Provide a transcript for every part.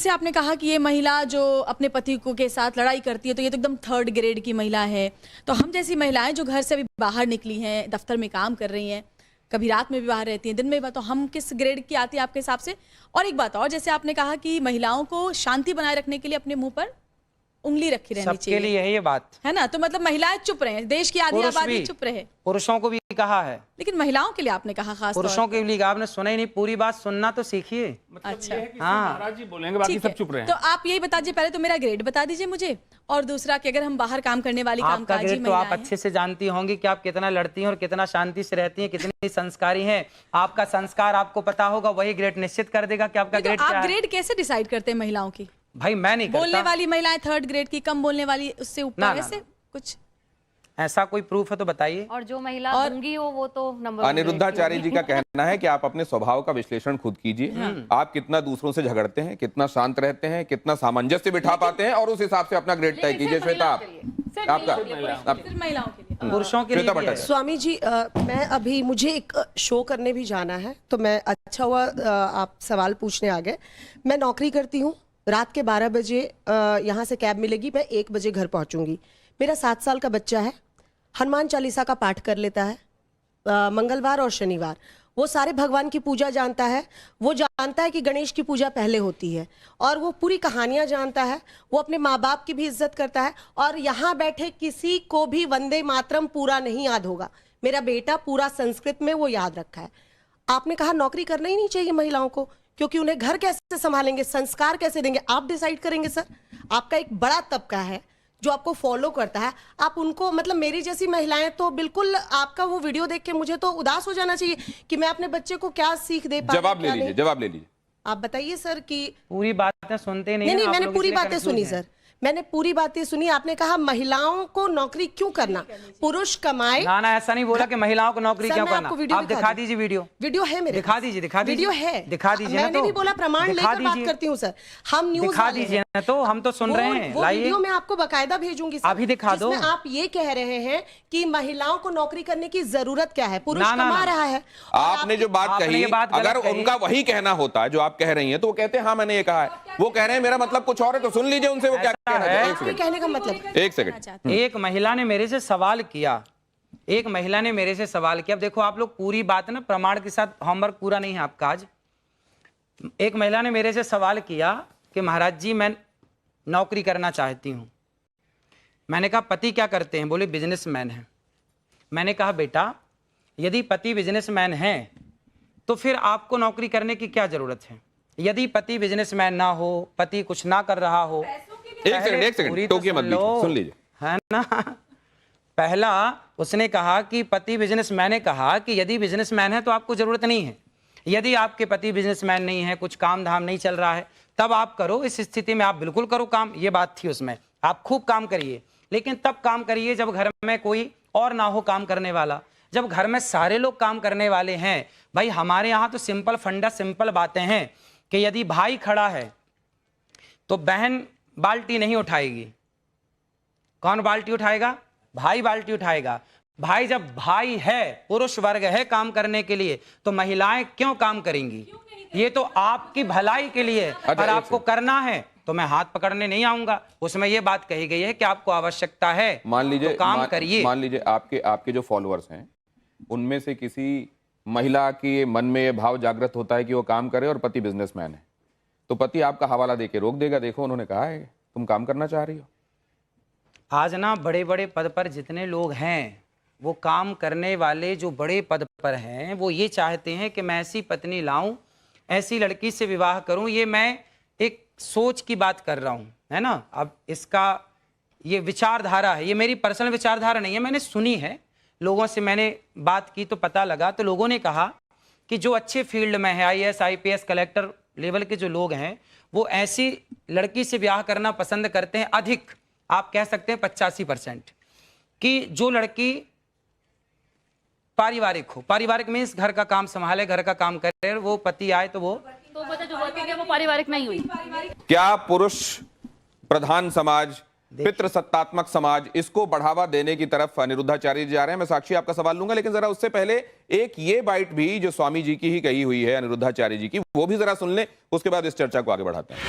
जैसे आपने कहा कि ये महिला जो अपने पति को के साथ लड़ाई करती है तो ये तो एकदम 3rd ग्रेड की महिला है। तो हम जैसी महिलाएं जो घर से अभी बाहर निकली हैं, दफ्तर में काम कर रही हैं, कभी रात में भी बाहर रहती हैं, दिन में भी, तो हम किस ग्रेड की आती है आपके हिसाब से? और एक बात और, जैसे आपने कहा कि महिलाओं को शांति बनाए रखने के लिए अपने मुंह पर उंगली रखी रहनी चाहिए, सबके लिए है ये बात, है ना? तो मतलब महिलाएं चुप रहे, देश की आधी आबादी चुप रहे। पुरुषों को भी कहा है, लेकिन महिलाओं के लिए आपने कहा खास तौर पुरुषों के लिए आपने सुना ही नहीं, पूरी बात सुनना तो सीखिए। मतलब अच्छा, ये है कि हाँ, महाराज जी बोलेंगे, बाकी सब चुप रहे हैं। तो आप यही बता दीजिए, पहले तो मेरा ग्रेड बता दीजिए मुझे, और दूसरा कि अगर हम बाहर काम करने वाली कामकाजी ग्रेड तो महिलाएं आप अच्छे से जानती होंगी कि आप कितना लड़ती हैं और कितना शांति से रहती हैं, कितनी संस्कारी हैं। आपका संस्कार आपको पता होगा, वही ग्रेड निश्चित कर देगा कि आपका ग्रेड क्या है। आप ग्रेड कैसे डिसाइड करते हैं महिलाओं की? भाई मैं नहीं करता। बोलने वाली महिलाएं 3rd ग्रेड की, कम बोलने वाली उससे ऊपर, ऐसे कुछ ऐसा कोई प्रूफ है तो बताइए। और जो महिला गूंगी हो वो तो नंबर 1 अनिरुद्धाचार्य जी का कहना है कि आप अपने स्वभाव का विश्लेषण खुद कीजिए। आप कितना दूसरों से झगड़ते हैं, कितना शांत रहते हैं, कितना सामंजस्य बिठा पाते हैं, और उस हिसाब से अपना ग्रेड तय कीजिए। श्वेता, आपका महिलाओं के लिए, पुरुषों के लिए भी है। स्वामी जी, मैं अभी मुझे एक शो करने भी जाना है, तो मैं अच्छा हुआ आप सवाल पूछने आ गए। मैं नौकरी करती हूँ, रात के 12 बजे यहाँ से कैब मिलेगी, मैं 1 बजे घर पहुँचूंगी। मेरा 7 साल का बच्चा है, हनुमान चालीसा का पाठ कर लेता है मंगलवार और शनिवार। वो सारे भगवान की पूजा जानता है, वो जानता है कि गणेश की पूजा पहले होती है, और वो पूरी कहानियाँ जानता है। वो अपने माँ बाप की भी इज्जत करता है, और यहाँ बैठे किसी को भी वंदे मातरम पूरा नहीं याद होगा। मेरा बेटा पूरा संस्कृत में वो याद रखा है। आपने कहा नौकरी करना ही नहीं चाहिए महिलाओं को, क्योंकि उन्हें घर कैसे संभालेंगे, संस्कार कैसे देंगे, आप डिसाइड करेंगे। सर, आपका एक बड़ा तबका है जो आपको फॉलो करता है, आप उनको, मतलब मेरी जैसी महिलाएं तो बिल्कुल, आपका वो वीडियो देख के मुझे तो उदास हो जाना चाहिए कि मैं अपने बच्चे को क्या सीख दे पाऊं। जवाब ले लीजिए, जवाब ले लीजिए। आप बताइए सर कि पूरी बातें सुनते नहीं। नहीं, मैंने पूरी बातें सुनी सर, मैंने पूरी बातें सुनी। आपने कहा महिलाओं को नौकरी क्यों करना, पुरुष कमाए। ना ऐसा नहीं बोला कि महिलाओं को नौकरी क्यों करना। आप दिखा दीजिए वीडियो है मेरे, दिखा दीजिए वीडियो है, दिखा दीजिए। मैंने भी बोला प्रमाण लेकर बात करती हूँ सर। हम न्यूज़ दिखा दीजिए ना, तो हम तो सुन रहे हैं। वो वीडियो मैं आपको बकायदा भेजूंगी सर, अभी दिखा दो। आप ये कह रहे हैं कि महिलाओं को नौकरी करने की जरूरत क्या है, पुरुष कमा रहा है। आपने जो बात कही, अगर उनका वही कहना होता है जो आप कह रही हैं, तो वो कहते हैं हाँ मैंने ये कहा है। वो कह रहे हैं मेरा मतलब कुछ और है, तो सुन लीजिए उनसे वो क्या कहना है। कहने का मतलब, एक सेकंड। एक महिला ने मेरे से सवाल किया, अब देखो आप लोग पूरी बात ना प्रमाण के साथ, होमवर्क पूरा नहीं है आपका आज। एक महिला ने मेरे से सवाल किया कि महाराज जी मैं नौकरी करना चाहती हूं। मैंने कहा पति क्या करते हैं? बोले बिजनेसमैन है। मैंने कहा बेटा यदि पति बिजनेसमैन है तो फिर आपको नौकरी करने की क्या जरूरत है? यदि पति बिजनेसमैन ना हो, पति कुछ ना कर रहा हो, एक सेकंड टोकिए मत, सुन लीजिए, है ना। पहला उसने कहा कि पति बिजनेसमैन ने कहा कि यदि बिजनेसमैन है तो आपको जरूरत नहीं है। यदि आपके पति बिजनेसमैन नहीं है, कुछ काम धाम नहीं चल रहा है, तब आप करो। इस स्थिति में आप बिल्कुल करो काम, ये बात थी उसमें। आप खूब काम करिए, लेकिन तब काम करिए जब घर में कोई और ना हो काम करने वाला। जब घर में सारे लोग काम करने वाले हैं, भाई हमारे यहाँ तो सिंपल फंडा, सिंपल बातें हैं कि यदि भाई खड़ा है तो बहन बाल्टी नहीं उठाएगी। कौन बाल्टी उठाएगा? भाई बाल्टी उठाएगा। भाई जब भाई है, पुरुष वर्ग है काम करने के लिए, तो महिलाएं क्यों काम करेंगी? ये तो आपकी भलाई के लिए। अगर आपको करना है तो मैं हाथ पकड़ने नहीं आऊंगा। उसमें ये बात कही गई है कि आपको आवश्यकता है, मान लीजिए तो काम करिए। मान लीजिए आपके जो फॉलोअर्स हैं उनमें से किसी महिला के मन में ये भाव जागृत होता है कि वो काम करे और पति बिजनेसमैन है, तो पति आपका हवाला देके रोक देगा, देखो उन्होंने कहा है तुम काम करना चाह रही हो। आज ना बड़े बड़े पद पर जितने लोग हैं, वो काम करने वाले जो बड़े पद पर हैं, वो ये चाहते हैं कि मैं ऐसी पत्नी लाऊं, ऐसी लड़की से विवाह करूं। ये मैं एक सोच की बात कर रहा हूं, है ना। अब इसका ये विचारधारा है, ये मेरी पर्सनल विचारधारा नहीं है, मैंने सुनी है, लोगों से मैंने बात की तो पता लगा। तो लोगों ने कहा कि जो अच्छे फील्ड में है, IAS IPS कलेक्टर लेवल के जो लोग हैं, वो ऐसी लड़की से ब्याह करना पसंद करते हैं। अधिक आप कह सकते हैं 85%, कि जो लड़की पारिवारिक हो। पारिवारिक मीन्स घर का काम संभाले, घर का काम करे, वो पति आए तो वो जो वर्किंग है वो पारिवारिक नहीं हुई। क्या पुरुष प्रधान समाज, पितृसत्तात्मक समाज, इसको बढ़ावा देने की तरफ अनिरुद्धाचार्य जी जा रहे हैं? मैं साक्षी आपका सवाल लूंगा, लेकिन जरा उससे पहले एक ये बाइट भी जो स्वामी जी की ही कही हुई है, अनिरुद्धाचार्य जी की, वो भी जरा सुन लें, उसके बाद इस चर्चा को आगे बढ़ाते हैं।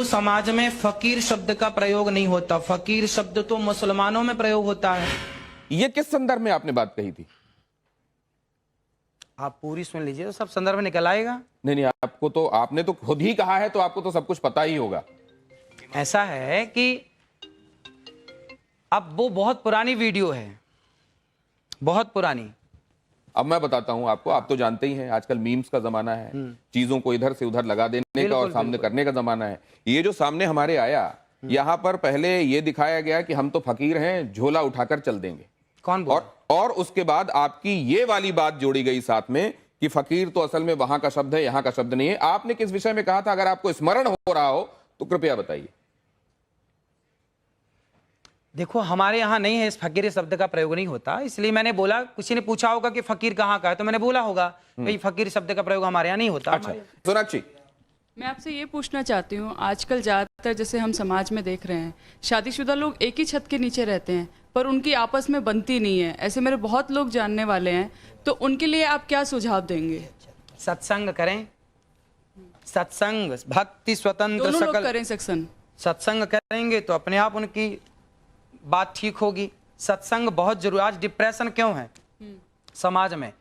हिंदू समाज में फकीर शब्द का प्रयोग नहीं होता। फकीर शब्द तो मुसलमानों में प्रयोग होता है। ये किस संदर्भ में आपने बात कही थी? आप पूरी सुन लीजिए तो सब संदर्भ निकल आएगा। नहीं, आपको तो, आपने तो खुद ही कहा है, तो आपको तो सब कुछ पता ही होगा। ऐसा है कि अब वो बहुत पुरानी वीडियो है, बहुत पुरानी। अब मैं बताता हूं आपको, आप तो जानते ही हैं आजकल मीम्स का जमाना है, चीजों को इधर से उधर लगा देने का और सामने करने का जमाना है। ये जो सामने हमारे आया, यहाँ पर पहले ये दिखाया गया कि हम तो फकीर हैं, झोला उठाकर चल देंगे। कौन बोल? और उसके बाद आपकी ये वाली बात जोड़ी गई साथ में कि फकीर तो असल में वहां का शब्द है, यहां का शब्द नहीं है। आपने किस विषय में कहा था? अगर आपको स्मरण हो रहा हो तो कृपया बताइए। देखो, हमारे यहाँ नहीं है, इस फकीर शब्द का प्रयोग नहीं होता, इसलिए मैंने बोला। किसी ने पूछा होगा कि फकीर कहाँ का है, तो मैंने बोला होगा भाई फकीर शब्द का प्रयोग हमारे यहाँ नहीं होता। अच्छा, सोनाक्षी, मैं आपसे ये पूछना चाहती हूँ, आजकल ज़्यादातर जैसे हम समाज में देख रहे हैं, शादीशुदा लोग एक ही छत के नीचे रहते हैं पर उनकी आपस में बनती नहीं है। ऐसे मेरे बहुत लोग जानने वाले हैं, तो उनके लिए आप क्या सुझाव देंगे? सत्संग करें, सत्संग, भक्ति, स्वतंत्र, दोनों लोग सकल करें सत्संग। सत्संग करेंगे तो अपने आप उनकी बात ठीक होगी। सत्संग बहुत जरूरी। आज डिप्रेशन क्यों है समाज में?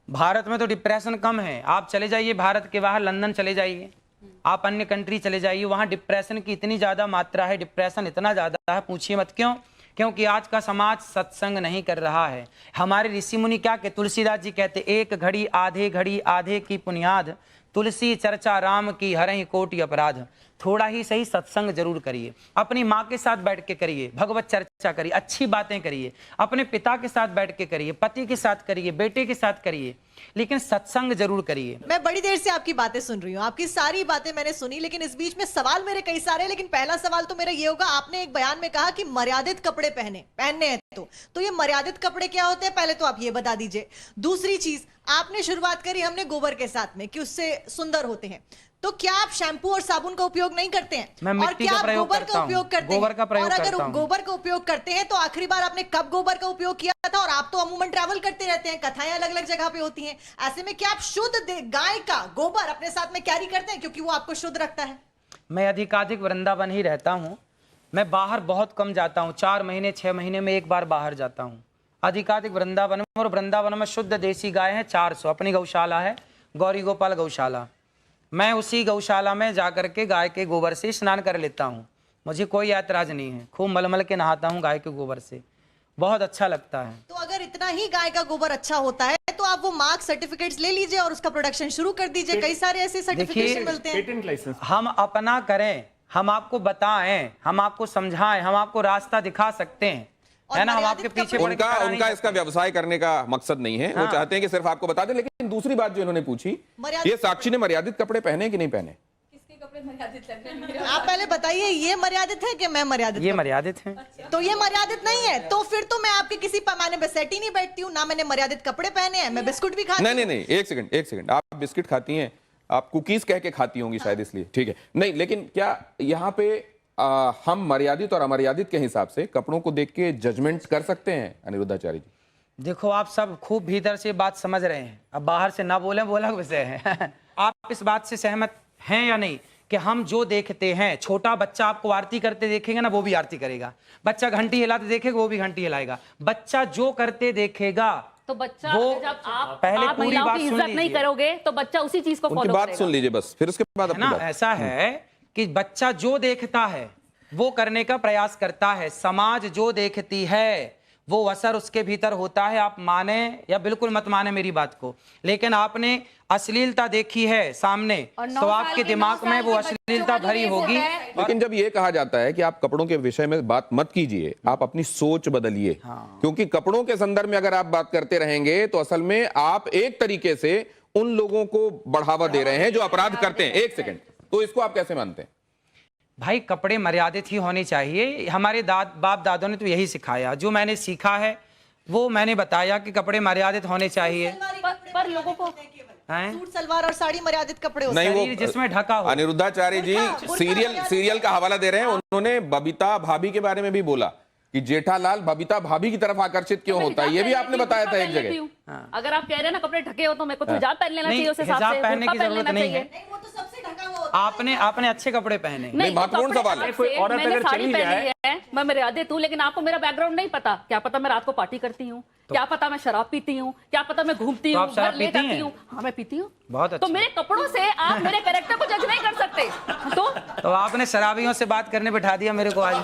भारत में तो डिप्रेशन कम है। आप चले जाइए भारत के बाहर, लंदन चले जाइए, आप अन्य कंट्री चले जाइए, वहां डिप्रेशन की इतनी ज्यादा मात्रा है, डिप्रेशन इतना ज्यादा है, पूछिए मत। क्यों? क्योंकि आज का समाज सत्संग नहीं कर रहा है। हमारे ऋषि मुनि क्या कहते? तुलसीदास जी कहते, एक घड़ी आधे की पुनियाद, तुलसी चर्चा राम की हरहि कोटि अपराध। थोड़ा ही सही सत्संग जरूर करिए, अपनी माँ के साथ बैठ के करिए, भगवत चर्चा करिए, अच्छी बातें करिए, अपने पिता के साथ बैठ के करिए, पति के साथ करिए, बेटे के साथ करिए, लेकिन सत्संग जरूर करिए। मैं बड़ी देर से आपकी बातें सुन रही हूँ, आपकी सारी बातें मैंने सुनी, लेकिन इस बीच में सवाल मेरे कई सारे हैं। लेकिन पहला सवाल तो मेरा ये होगा, आपने एक बयान में कहा कि मर्यादित कपड़े पहनने हैं, तो ये मर्यादित कपड़े क्या होते हैं, पहले तो आप ये बता दीजिए। दूसरी चीज, आपने शुरुआत करी हमने गोबर के साथ में कि उससे सुंदर होते हैं, तो क्या आप शैम्पू और साबुन का उपयोग नहीं करते हैं? मैं और मिट्टी क्या का आप प्रयोग गोबर करता का हूं। उपयोग करते गोबर हैं? का प्रयोग और अगर करता हूं। गोबर का उपयोग करते हैं तो आखिरी बार आपने कब गोबर का उपयोग किया था? और आप तो अमूमन ट्रैवल करते रहते हैं, कथाएं अलग अलग जगह पे होती हैं, ऐसे में क्या आप शुद्ध गाय का गोबर अपने साथ में कैरी करते हैं क्योंकि वो आपको शुद्ध रखता है? मैं अधिकाधिक वृंदावन ही रहता हूँ, मैं बाहर बहुत कम जाता हूँ, 4 महीने 6 महीने में एक बार बाहर जाता हूँ। अधिकाधिक वृंदावन में, और वृंदावन में शुद्ध देसी गाय है 400, अपनी गौशाला है गौरी गोपाल गौशाला। मैं उसी गौशाला में जाकर के गाय के गोबर से स्नान कर लेता हूँ, मुझे कोई ऐतराज नहीं है। खूब मलमल के नहाता हूँ गाय के गोबर से, बहुत अच्छा लगता है। तो अगर इतना ही गाय का गोबर अच्छा होता है तो आप वो मार्क सर्टिफिकेट्स ले लीजिए और उसका प्रोडक्शन शुरू कर दीजिए। कई सारे ऐसे सर्टिफिकेशन मिलते हैं। हम अपना करें, हम आपको बताएं, हम आपको समझाएं, हम आपको रास्ता दिखा सकते हैं, है ना? हम आपके पीछे पड़ के खड़ा नहीं उनका इसका व्यवसाय करने का मकसद नहीं है। वो चाहते हैं कि सिर्फ आपको बता दें। लेकिन दूसरी बात जो इन्होंने पूछी, ये साक्षी ने मर्यादित कपड़े पहने कि नहीं पहने? आप पहले बताइए, ये मर्यादित है कि मैं मर्यादित? ये मर्यादित है। तो ये मर्यादित नहीं है, तो फिर तो मैं आपके किसी पैमाने पे सेट ही नहीं बैठती हूँ ना। मैंने मर्यादित कपड़े पहने हैं, मैं बिस्कुट भी खाती हूँ। नहीं, एक सेकंड, आप बिस्किट खाती हैं, आप कुकीज कह के खाती होंगी शायद, इसलिए ठीक है। नहीं, लेकिन क्या यहाँ पे हम मर्यादित और अमर्यादित के हिसाब से कपड़ों को देख के जजमेंट कर सकते हैं अनिरुद्धाचार्य जी? देखो, आप सब खूब भीतर से बात समझ रहे हैं, अब बाहर से ना बोले बोला विषय है। आप इस बात से सहमत हैं या नहीं कि हम जो देखते हैं, छोटा बच्चा आपको आरती करते देखेगा ना, वो भी आरती करेगा। बच्चा घंटी हिलाते देखेगा, वो भी घंटी हिलाएगा। बच्चा जो करते देखेगा तो बच्चा, वो जब आप पहले पूरी महिलाओं बात की सुन इज्जत नहीं लीजिए। करोगे तो बच्चा उसी चीज को उनकी फॉलो बात करेगा। सुन लीजिए बस, फिर उसके बाद है अपनी ना? बात। ऐसा है कि बच्चा जो देखता है वो करने का प्रयास करता है, समाज जो देखती है वो असर उसके भीतर होता है। आप माने या बिल्कुल मत माने मेरी बात को, लेकिन आपने अश्लीलता देखी है सामने, तो आपके दिमाग में वो अश्लीलता भरी होगी। लेकिन जब ये कहा जाता है कि आप कपड़ों के विषय में बात मत कीजिए, आप अपनी सोच बदलिए। क्योंकि कपड़ों के संदर्भ में अगर आप बात करते रहेंगे तो असल में आप एक तरीके से उन लोगों को बढ़ावा दे रहे हैं जो अपराध करते हैं। एक सेकंड, तो इसको आप कैसे मानते हैं? भाई, कपड़े मर्यादित ही होने चाहिए। हमारे बाप दादों ने तो यही सिखाया, जो मैंने सीखा है वो मैंने बताया कि कपड़े मर्यादित होने चाहिए। पर लोगों को सूट सलवार और साड़ी मर्यादित कपड़े होते नहीं, हैं। वो जिसमें ढका हो। अनिरुद्धाचार्य जी सीरियल का हवाला दे रहे हैं। उन्होंने बबीता भाभी के बारे में भी बोला कि जेठालाल बबीता भाभी की तरफ आकर्षित क्यों होता है, ये भी आपने बताया था एक जगह। अगर आप कह रहे हैं ना कपड़े ढके हो तो मेरे को तो हिजाब पहन लेना चाहिए, उस हिसाब से हिजाब पहनने की जरूरत नहीं है। वो तो सबसे ढका हुआ आपने अच्छे कपड़े पहने। नहीं, महत्वपूर्ण सवाल है। कोई औरत अगर चली जाए, मैं मर्यादित हूँ, लेकिन आपको मेरा बैकग्राउंड नहीं पता। क्या पता मैं रात को पार्टी करती हूँ, क्या पता मैं शराब पीती हूँ, क्या पता मैं घूमती हूँ, घर ले जाती हूँ। हाँ, मैं पीती हूँ। बहुत अच्छा। तो मेरे कपड़ों से आप मेरे कैरेक्टर को जज नहीं कर सकते। तो आपने शराबियों से बात करने बिठा दिया मेरे को आज।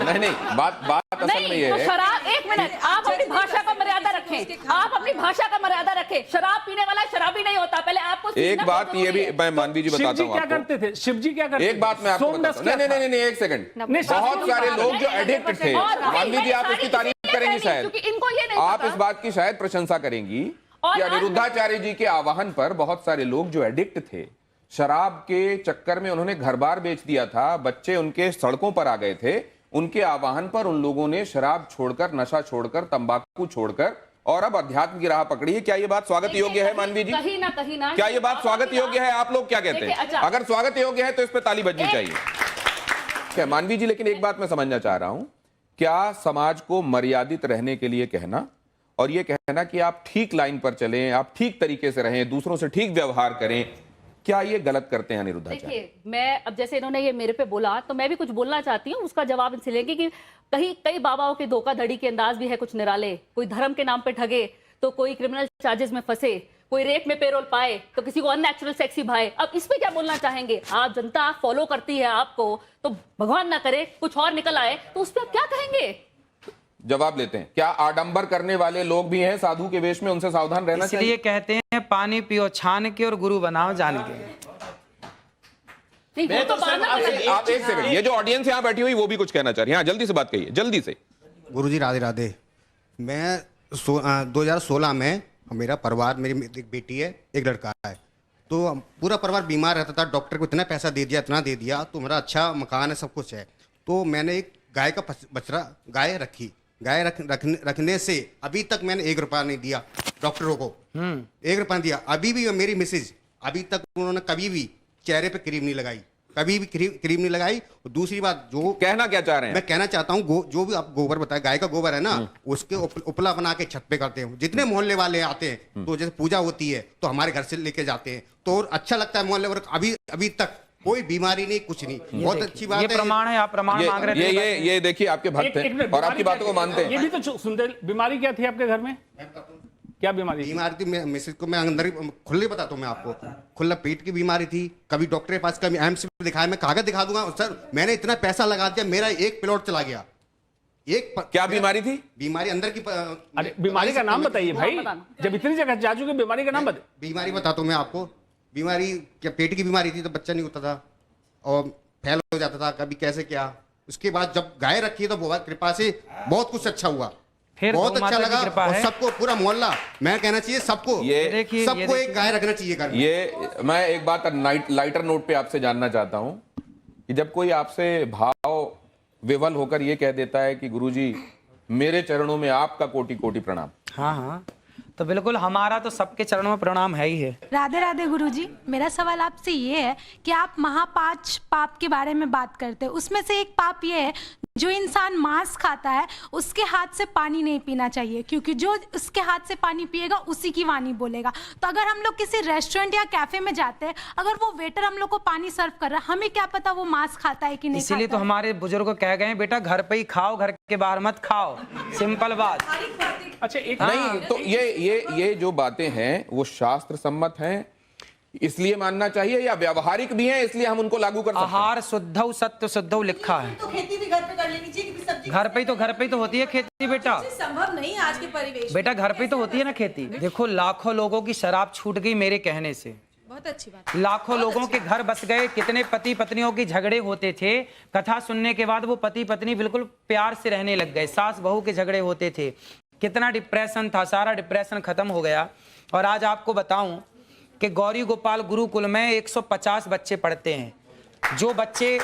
नहीं, बात असल में ये तो है। शराब, एक मिनट, आप अपनी भाषा का मर्यादा रखें। आप अपनी भाषा का मर्यादा रखें। शराब पीने वाला शराबी नहीं होता। पहले आपको एक बात ये भी मैं मानवी जी बताता हूँ क्या करते थे, शिव जी क्या करते थे? एक बात मैं आपको बताता हूँ। नहीं, एक सेकंड। बहुत सारे लोग जो एडिक्ट थे, मानवी जी आप इसकी तारीफ करेंगी शायद, इनको ये नहीं आप पता। इस बात की शायद प्रशंसा करेंगी कि अनिरुद्धाचार्य जी के आह्वान पर बहुत सारे लोग जो एडिक्ट थे, शराब के चक्कर में उन्होंने घर बार बेच दिया था, बच्चे उनके सड़कों पर आ गए थे, उनके आह्वान पर उन लोगों ने शराब छोड़कर, नशा छोड़कर, तंबाकू छोड़कर और अब अध्यात्म की राह पकड़ी है। क्या ये बात स्वागत योग्य है मानवी जी? कहीं ना क्या ये बात स्वागत योग्य है? आप लोग क्या कहते हैं? अच्छा। अगर स्वागत योग्य है तो इस पर ताली बजनी चाहिए। क्या मानवी जी, लेकिन एक बात मैं समझना चाह रहा हूं, क्या समाज को मर्यादित रहने के लिए कहना और ये कहना कि आप ठीक लाइन पर चलें, आप ठीक तरीके से रहें, दूसरों से ठीक व्यवहार करें, क्या ये गलत करते हैं अनिरुद्धाचार्य? देखिए, मैं अब जैसे इन्होंने ये मेरे पे बोला तो मैं भी कुछ बोलना चाहती हूँ, उसका जवाब इनसे लेंगे कि कई बाबाओं के धोखाधड़ी के अंदाज भी है कुछ निराले। कोई धर्म के नाम पे ठगे तो कोई क्रिमिनल चार्जेस में फंसे, कोई रेप में पेरोल पाए तो किसी को अननेचुरल सेक्सी भाए। अब इस पे क्या बोलना चाहेंगे? आप जनता फॉलो करती है आपको, तो भगवान ना करे कुछ और निकल आए तो उस पर आप क्या कहेंगे? जवाब लेते हैं। क्या आडंबर करने वाले लोग भी हैं साधु के वेश में, उनसे सावधान रहना चाहिए? इसलिए कहते हैं पानी पियो छान के और गुरु बनाओ जान के। नहीं, वो तो बाद में आप एक सेकंड, ये जो ऑडियंस यहाँ बैठी हुई वो भी कुछ कहना चाह रही है। हाँ, जल्दी से बात कहिए, जल्दी से। गुरुजी राधे राधे। मैं 2016 में, मेरा परिवार, मेरी एक बेटी है, एक लड़का है, तो पूरा परिवार बीमार रहता था। डॉक्टर को इतना पैसा दे दिया, इतना दे दिया, तो मेरा अच्छा मकान है, सब कुछ है। तो मैंने एक गाय का बछड़ा गाय रखी। गाय रखने से अभी तक मैंने 1 रुपया नहीं दिया डॉक्टरों को। 1 रुपया दिया। अभी भी मेरी मिसेज, अभी तक उन्होंने कभी भी चेहरे पे क्रीम नहीं लगाई, कभी भी क्रीम नहीं लगाई। और दूसरी बात, जो कहना क्या चाह रहे हैं? मैं कहना चाहता हूँ, जो भी आप गोबर बताए, गाय का गोबर है ना, उसके उपला बना के छत पे करते हैं। जितने मोहल्ले वाले आते हैं, तो जैसे पूजा होती है तो हमारे घर से लेके जाते हैं, तो अच्छा लगता है मोहल्ले वर्ग। अभी तक कोई बीमारी नहीं, कुछ नहीं। बहुत अच्छी बात है। ये प्रमाण है, आप प्रमाण मांग रहे थे। ये देखिए, आपके भक्त हैं और आपकी बातों को मानते हैं। ये भी तो सुनते। बीमारी क्या थी आपके घर में? क्या बीमारी थी? मिसेज को मैं अंदर खुले बताता हूँ मैं आपको, खुला पेट की बीमारी थी। कभी डॉक्टर के पास, कभी एम्स में दिखाया। मैं कागज दिखा दूंगा सर, मैंने इतना पैसा लगा दिया, मेरा एक प्लॉट चला गया। क्या बीमारी थी? बीमारी अंदर की। अरे बीमारी का नाम बताइए भाई, जब इतनी जगह जा चुके, बीमारी का नाम बताइए। बीमारी बताता हूँ मैं आपको। बीमारी क्या, पेट की बीमारी थी, तो बच्चा नहीं होता था और फैल हो जाता था, कभी कैसे क्या। उसके बाद जब गाय रखी तो बहुत कृपा से बहुत कुछ अच्छा हुआ, फिर बहुत अच्छा लगा। कृपा और है। सबको, पूरा मोहल्ला, मैं कहना चाहिए सबको, देखिए, सबको एक गाय रखना चाहिए घर में। ये मैं एक बात लाइटर नोट पे आपसे जानना चाहता हूं कि जब कोई आपसे भाव विवल होकर ये कह देता है कि गुरुजी मेरे चरणों में आपका कोटि कोटि प्रणाम। हाँ, तो बिल्कुल हमारा तो सबके चरणों में प्रणाम है ही है। राधे राधे गुरुजी। मेरा सवाल आपसे ये है कि आप महापांच पाप के बारे में बात करते हैं, उसमें से एक पाप ये है, जो इंसान मांस खाता है उसके हाथ से पानी नहीं पीना चाहिए, क्योंकि जो उसके हाथ से पानी पिएगा उसी की वाणी बोलेगा। तो अगर हम लोग किसी रेस्टोरेंट या कैफे में जाते हैं, अगर वो वेटर हम लोग को पानी सर्व कर रहा है, हमें क्या पता वो मांस खाता है कि नहीं। इसीलिए तो हमारे बुजुर्ग कह गए, बेटा घर पे ही खाओ, घर के बाहर मत खाओ। सिंपल बात। अच्छा, एक नहीं, तो ये जो बातें हैं वो शास्त्र सम्मत हैं, इसलिए मानना चाहिए, या व्यवहारिक भी हैं इसलिए हम उनको लागू कर सकते हैं? आहार शुद्धौ सत्य शुद्धौ लिखा है। तो खेती भी घर पे कर लेनी चाहिए, क्योंकि सब्जी घर पे ही तो होती है खेती बेटा। संभव नहीं आज के परिवेश में। बेटा घर पे ही तो होती है ना खेती। देखो लाखों लोगों की शराब छूट गई मेरे कहने से। बहुत अच्छी बात। लाखों लोगों के घर बस गए। कितने पति पत्नियों के झगड़े होते थे, कथा सुनने के बाद वो पति पत्नी बिल्कुल प्यार से रहने लग गए। सास बहू के झगड़े होते थे, कितना डिप्रेशन था, सारा डिप्रेशन खत्म हो गया। और आज आपको बताऊं कि गौरी गोपाल गुरुकुल में 150 बच्चे पढ़ते हैं। जो बच्चे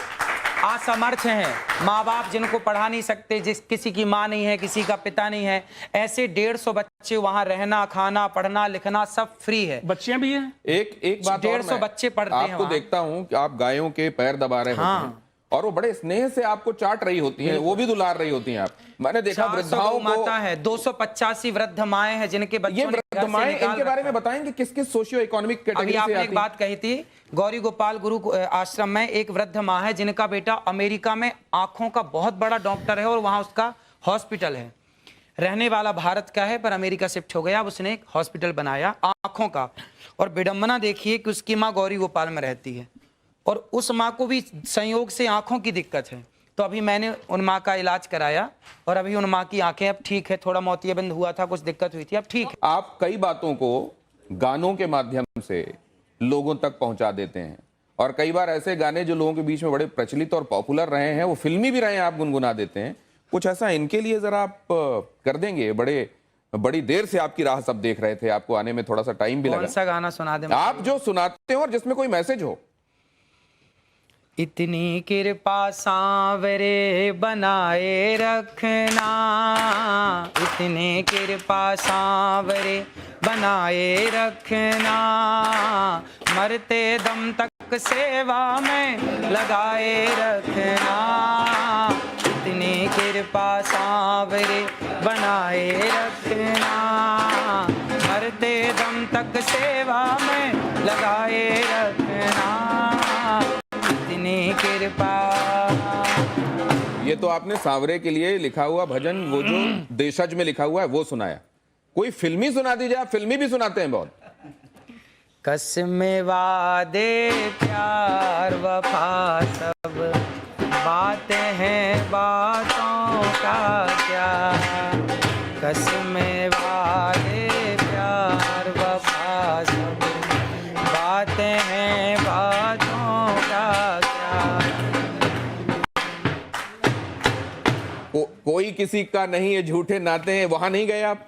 असमर्थ हैं, माँ बाप जिनको पढ़ा नहीं सकते, किसी की माँ नहीं है, किसी का पिता नहीं है, ऐसे 150 बच्चे वहाँ रहना, खाना, पढ़ना, लिखना सब फ्री है। बच्चियां भी हैं। एक बात, 150 बच्चे पढ़ते हैं। आपको देखता हूँ कि आप गायों के पैर दबा रहे हैं और वो बड़े स्नेह से आपको चाट रही होती हैं, वो भी दुलार रही होती हैं। आप मैंने देखा 400 वृद्धाओं गौ माता को, है, 285 वृद्ध माएं हैं जिनके ये बच्चों ने वृद्ध घर से माएं, निकाल इनके बारे में रखा है। बताएंगे किस किस सोशियो इकोनॉमिक अभी कैटेगरी से आपने आती एक हैं? बात कही थी, गौरी गोपाल गुरु आश्रम में एक वृद्ध माँ है जिनका बेटा अमेरिका में आंखों का बहुत बड़ा डॉक्टर है और वहां उसका हॉस्पिटल है। रहने वाला भारत का है पर अमेरिका शिफ्ट हो गया, अब उसने एक हॉस्पिटल बनाया आंखों का। और विडंबना देखिए कि उसकी माँ गौरी गोपाल में रहती है और उस माँ को भी संयोग से आंखों की दिक्कत है। तो अभी मैंने उन माँ का इलाज कराया और अभी उन माँ की आंखें अब ठीक है, थोड़ा मोतियाबिंद हुआ था, कुछ दिक्कत हुई थी, अब ठीक है। आप कई बातों को गानों के माध्यम से लोगों तक पहुंचा देते हैं और कई बार ऐसे गाने जो लोगों के बीच में बड़े प्रचलित और पॉपुलर रहे हैं, वो फिल्मी भी रहे हैं, आप गुनगुना देते हैं। कुछ ऐसा इनके लिए जरा आप कर देंगे? बड़ी देर से आपकी राह सब देख रहे थे, आपको आने में थोड़ा सा टाइम भी कौन लगा। सा गाना सुना दे? आप जो सुनाते हो और जिसमें कोई मैसेज हो। इतनी कृपा सांवरे बनाए रखना, इतनी कृपा सांवरे बनाए रखना, मरते दम तक सेवा में लगाए रखना, इतनी कृपा सांवरे बनाए रखना, मरते दम तक सेवा में लगाए रखना, इतनी कृपा। ये तो आपने सांवरे के लिए लिखा हुआ भजन, वो जो देशज में लिखा हुआ है वो सुनाया। कोई फिल्मी सुना दीजिए, आप फिल्मी भी सुनाते हैं बहुत। कसमें वादे प्यार वफा सब बातें हैं बातों का क्या, कसमें वादे प्यार वफा सब बातें हैं बातों का क्या। कोई किसी का नहीं है, झूठे नाते हैं, वहां नहीं गए आप?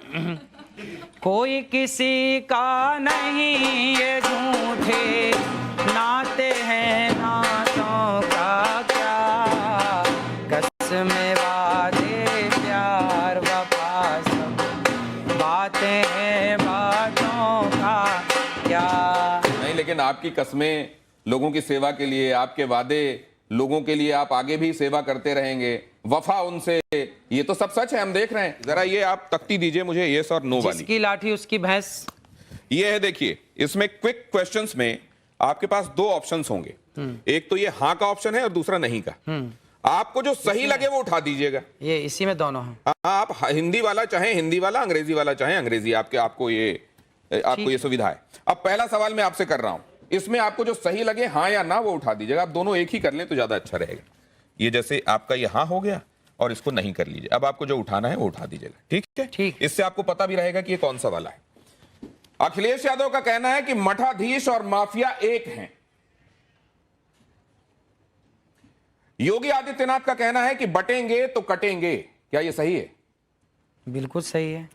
कोई किसी का नहीं ये झूठे नाते हैं नातों का क्या, कसमें वादे प्यार वफा सब बातें हैं बातों का क्या। नहीं, लेकिन आपकी कस्में लोगों की सेवा के लिए, आपके वादे लोगों के लिए, आप आगे भी सेवा करते रहेंगे, वफा उनसे, ये तो सब सच है, हम देख रहे हैं। जरा ये आप तख्ती दीजिए मुझे, यस और नो वाली। जिसकी लाठी उसकी भैंस। ये है, देखिए इसमें क्विक क्वेश्चंस में आपके पास दो ऑप्शंस होंगे, एक तो ये हाँ का ऑप्शन है और दूसरा नहीं का। आपको जो सही लगे वो उठा दीजिएगा। ये इसी में दोनों हैं। आप हिंदी वाला चाहे हिंदी वाला, अंग्रेजी वाला चाहे अंग्रेजी, आपको ये सुविधा है। अब पहला सवाल मैं आपसे कर रहा हूं, इसमें आपको जो सही लगे हाँ या ना वो उठा दीजिएगा। आप दोनों एक ही कर लें तो ज्यादा अच्छा रहेगा। ये जैसे आपका ये हाँ हो गया और इसको नहीं कर लीजिए। अब आपको जो उठाना है वो उठा दीजिएगा, ठीक है? ठीक। इससे आपको पता भी रहेगा कि ये कौन सा वाला है। अखिलेश यादव का कहना है कि मठाधीश और माफिया एक हैं। योगी आदित्यनाथ का कहना है कि बटेंगे तो कटेंगे। क्या ये सही है? बिल्कुल सही है।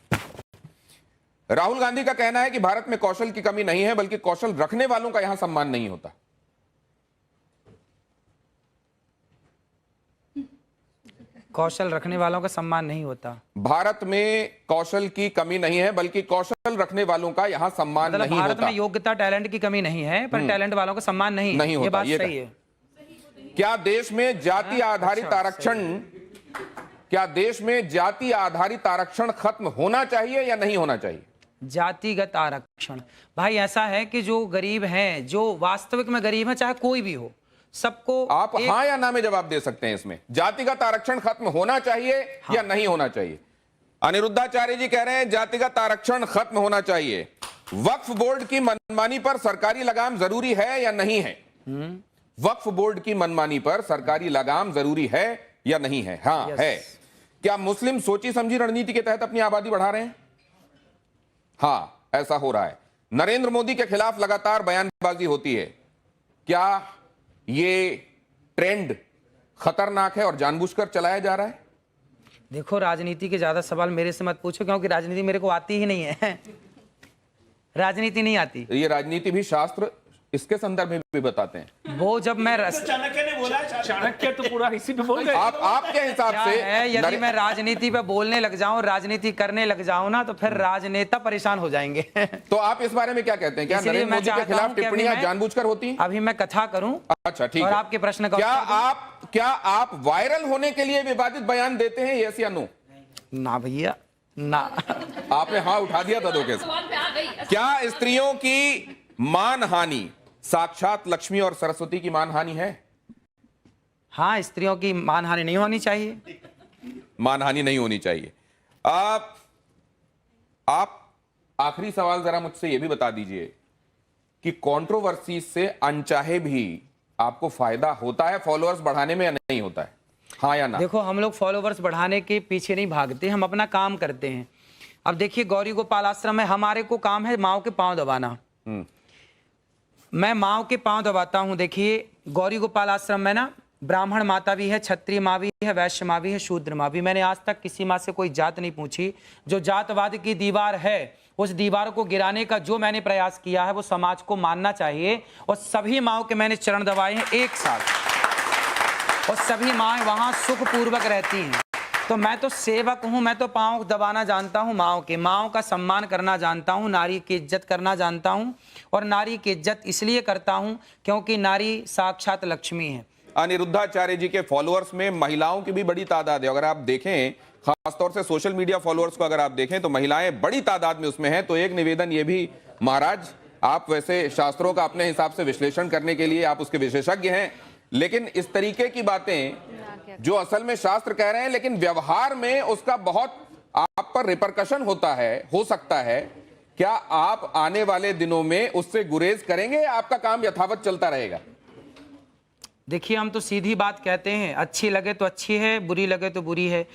राहुल गांधी का कहना है कि भारत में कौशल की कमी नहीं है, बल्कि कौशल रखने वालों का यहां सम्मान नहीं होता। कौशल रखने वालों का सम्मान नहीं होता। भारत में कौशल की कमी नहीं है, बल्कि कौशल रखने वालों का यहां सम्मान मतलब नहीं भारत होता। में योग्यता टैलेंट की कमी नहीं है, पर टैलेंट वालों का सम्मान नहीं नहीं ये होता, बात ये सही है। क्या देश में जाति आधारित आरक्षण, क्या देश में जाति आधारित आरक्षण खत्म होना चाहिए या नहीं होना चाहिए? जातिगत आरक्षण, भाई ऐसा है कि जो गरीब हैं, जो वास्तविक में गरीब है, चाहे कोई भी हो, सबको आप हाँ या ना में जवाब दे सकते हैं। इसमें जातिगत आरक्षण खत्म होना चाहिए या नहीं होना चाहिए? अनिरुद्धाचार्य जी कह रहे हैं जातिगत आरक्षण खत्म होना चाहिए। वक्फ बोर्ड की मनमानी पर सरकारी लगाम जरूरी है या नहीं है? वक्फ बोर्ड की मनमानी पर सरकारी लगाम जरूरी है या नहीं है? हाँ है। क्या मुस्लिम सोची समझी रणनीति के तहत अपनी आबादी बढ़ा रहे हैं? हाँ, ऐसा हो रहा है। नरेंद्र मोदी के खिलाफ लगातार बयानबाजी होती है। क्या ये ट्रेंड खतरनाक है और जानबूझकर चलाया जा रहा है? देखो, राजनीति के ज्यादा सवाल मेरे से मत पूछो, क्योंकि राजनीति मेरे को आती ही नहीं है। राजनीति नहीं आती। ये राजनीति भी शास्त्र इसके संदर्भ में भी बताते हैं। वो जब मैं चाणक्य ने बोला, चाणक्य तो पूरा इसी पे बोल गए। आपके हिसाब क्या से है, यदि मैं राजनीति पे बोलने लग जाऊं, राजनीति करने लग जाऊं ना, तो फिर राजनेता परेशान हो जाएंगे। तो आप इस बारे में क्या कहते हैं? क्या इसलिए नरेंद्र मैं मोदी के चाहता खिलाफ हूं कि अभी टिप्पणियां मैं- जानबूझकर होती हैं? अभी मैं कथा करूं। अच्छा, ठीक और है। आपके प्रश्न का क्या उत्तर आप वायरल होने के लिए विवादित बयान देते हैं, यस या नो? ना भैया ना। आपने हाँ उठा दिया था धोखे से। क्या स्त्रियों की मानहानि साक्षात लक्ष्मी और सरस्वती की मानहानि है? हाँ, स्त्रियों की मानहानि नहीं होनी चाहिए। मानहानि नहीं होनी चाहिए। आप आखिरी सवाल जरा मुझसे यह भी बता दीजिए कि कंट्रोवर्सी से अनचाहे भी आपको फायदा होता है फॉलोअर्स बढ़ाने में या नहीं होता है? हाँ या ना? देखो, हम लोग फॉलोवर्स बढ़ाने के पीछे नहीं भागते, हम अपना काम करते हैं। अब देखिए, गौरी गोपाल आश्रम में हमारे को काम है माओ के पांव दबाना। मैं माओ के पांव दबाता हूं। देखिए, गौरी गोपाल आश्रम में ना ब्राह्मण माता भी है, क्षत्रिय माँ भी है, वैश्य माँ भी है, शूद्र माँ भी। मैंने आज तक किसी माँ से कोई जात नहीं पूछी। जो जातवाद की दीवार है, उस दीवार को गिराने का जो मैंने प्रयास किया है, वो समाज को मानना चाहिए। और सभी माओ के मैंने चरण दबाए हैं एक साथ, और सभी माएँ वहाँ सुखपूर्वक रहती हैं। तो मैं तो सेवक हूँ, मैं तो पाँव दबाना जानता हूँ माओ के, माओ का सम्मान करना जानता हूँ, नारी की इज्जत करना जानता हूँ। और नारी की इज्जत इसलिए करता हूँ क्योंकि नारी साक्षात लक्ष्मी है। अनिरुद्धाचार्य जी के फॉलोअर्स में महिलाओं की भी बड़ी तादाद है। अगर आप देखें, खासतौर से सोशल मीडिया फॉलोअर्स को अगर आप देखें, तो महिलाएं बड़ी तादाद में उसमें हैं। तो एक निवेदन ये भी, महाराज, आप वैसे शास्त्रों का अपने हिसाब से विश्लेषण करने के लिए आप उसके विशेषज्ञ हैं, लेकिन इस तरीके की बातें जो असल में शास्त्र कह रहे हैं, लेकिन व्यवहार में उसका बहुत आप पर रिपरकशन होता है, हो सकता है। क्या आप आने वाले दिनों में उससे गुरेज करेंगे या आपका काम यथावत चलता रहेगा? देखिए, हम तो सीधी बात कहते हैं, अच्छी लगे तो अच्छी है, बुरी लगे तो बुरी है।